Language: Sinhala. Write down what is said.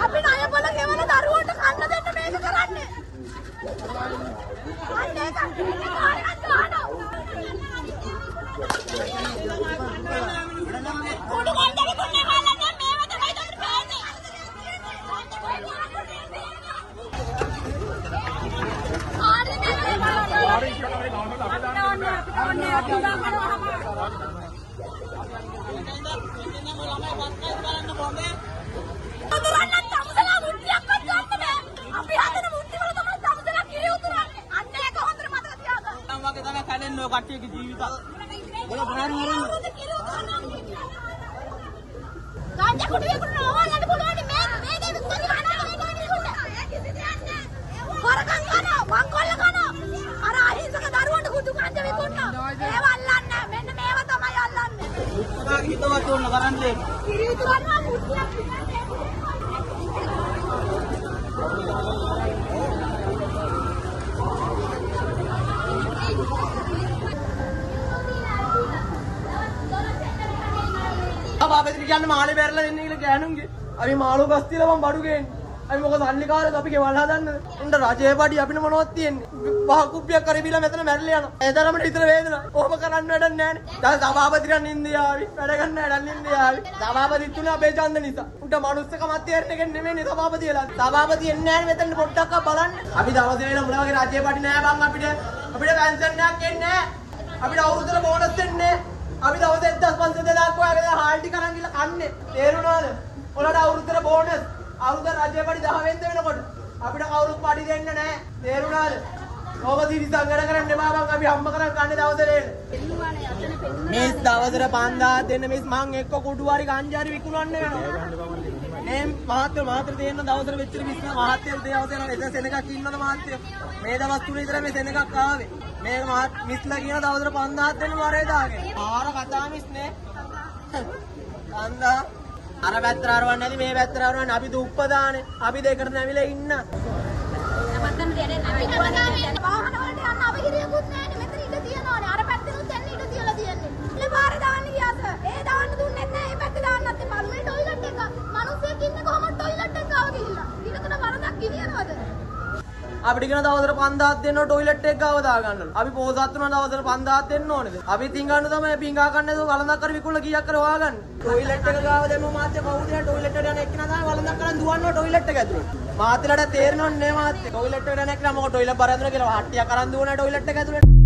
අපි ණය බල ගෙවන දරුවන්ට කන්න දෙන්න මේක කරන්නේ. අනේ කන්නේ කාරණා ගන්නවා. කුඩු ගොන්දරි කුන්නේ මල්ලන් මේව තමයි දෙන්න බෑනේ. කට්ටියගේ ජීවිත වල බාහිර ගාන්ජා කුඩු විකුණන ඕගොල්ලන්ට පුළුවන් මේ දේ විකුණන හොරකම් කරනවා වංකොල්ල කරනවා අර අහිංසක දරුවන්ට කුඩු ගාන්ජා විකුණනවා ඒව අල්ලන්නේ මෙන්න මේව තමයි අල්ලන්නේ උත්සාහ හිතවත් ඕන කරන්නේ කිරි විකුණනවා මුට්ටියක් बाबा කියන්නේ මාළේ බැරලා දෙන්න කියලා ගෑනුන්ගේ. අපි මාළු ගස් තියලා මම බඩු ගේන්නේ. අපි මොකද සල්ලිකාරයද අපි ගෙවල් හදන්නද? උන්ට රජේ පඩි අපිට මොනවද තියෙන්නේ? පහ කුප්පියක් කරබිලා මෙතන මැරලා යනවා. ඒ තරමට හිතර වේදනාවක්. කොහොම කරන්න වැඩක් නැහැනේ. දැන් සභාපතිරන් ඉන්දියාවේ වැඩ ගන්න වැඩක් ඉන්දියාවේ. සභාපතිත් උනේ අපේ ඡන්ද නිසා. උන්ට මනුස්සකමත් තේරෙන්නේ කෙනෙක් නෙමෙයිනේ සභාපතියලා. සභාපති එන්නේ නැහැ මෙතන පොඩ්ඩක් බලන්න. අපි දවසේ වෙන මොනවා වගේ රජේ පඩි නැහැ බං අපිට. අපිට පෙන්ෂන් එකක් එන්නේ නැහැ. අපිට අවුරුද්දට බෝනස් දෙන්නේ නැහැ. අපි දවසේ 1500 දාක් ඔයාගේ හාල් ටික අරන් ගිහලා කන්නේ. තේරුණාද? ඔයාලට අවුරුද්දට බෝනස්. අවුරුද්ද රජේ පඩි 10 වෙනිද වෙනකොට අපිට කවුරුත් පඩි දෙන්නේ නැහැ. තේරුණාද? ඕක දිරිසම් වැඩ කරන්න එපා බං. අපි හම්බ කරන් කන්නේ දවසේ මේ දවසට 5000 දෙන්න මිස් මං එක්ක කුඩු හරි ගංජා හරි විකුණන්න වෙනවා. මේ මහත්ය තියෙන දවසට මෙච්චර මිස් මහත්ය දේවල් දෙනවා. එතන සෙනගක් ඉන්නද මහත්ය? මේ දවස් තුනේ විතර මේ සෙනගක් ආවේ. මේ මිස්ලා කියන දවසට 5000 දෙන්න වරේ දාගෙන. ආර කතා මිස් නේ. 5000 අර පැත්තට ආරවන්නේ නැති මේ පැත්තට ආරවන්නේ අපි දුප්පදානේ. අපි දෙකට නැවිලා ඉන්න. මත්තන් දෙන්නේ නැහැ. වාහන වලට යන්න අවහිරියකුත් නැහැ. මෙතන ඉඩ තියනවානේ. අර පැත්තෙනුත් යන්න ඉඩ තියලා තියෙන්නේ. ඉතින් පාරේ දාන්න ගියාද? ඒ දාන්න දුන්නෙත් නැහැ. මේ පැත්තේ දාන්නත් එපා. මේ ටොයිලට් එක. මිනිස්සෙක් ඉන්නේ කොහොමද ටොයිලට් එක ගාව ගිහිල්ලා? ඊටතන වරදක් ගිනියනවද? අපිට කියන දවසට 5000ක් දෙන්න ටොයිලට් එක ගාව දා ගන්නලු. අපි පොසත් වුණා දවසට 5000ක් දෙන්න ඕනේද? අපි තින්ගන්න තමයි පිංගා කන්නේ වළඳක් කර විකුණලා කීයක් කර හොයාගන්න. ටොයිලට් එක ගාව දෙමු මාත්‍ය කවුද ටොයිලට් එකට යන එක්කන තමයි වළඳක් කරන් දුවන්නේ ටොයිලට් එක ඇතුළේ. මාත්‍යලට තේරෙනවන්නේ මාත්‍ය. ටොයිලට් එකට යන එක්කන මොකද ටොයිලට් බර ඇතුළේ කියලා හට්ටියක් අරන් දුවන ටොයිලට් එක ඇතුළේ.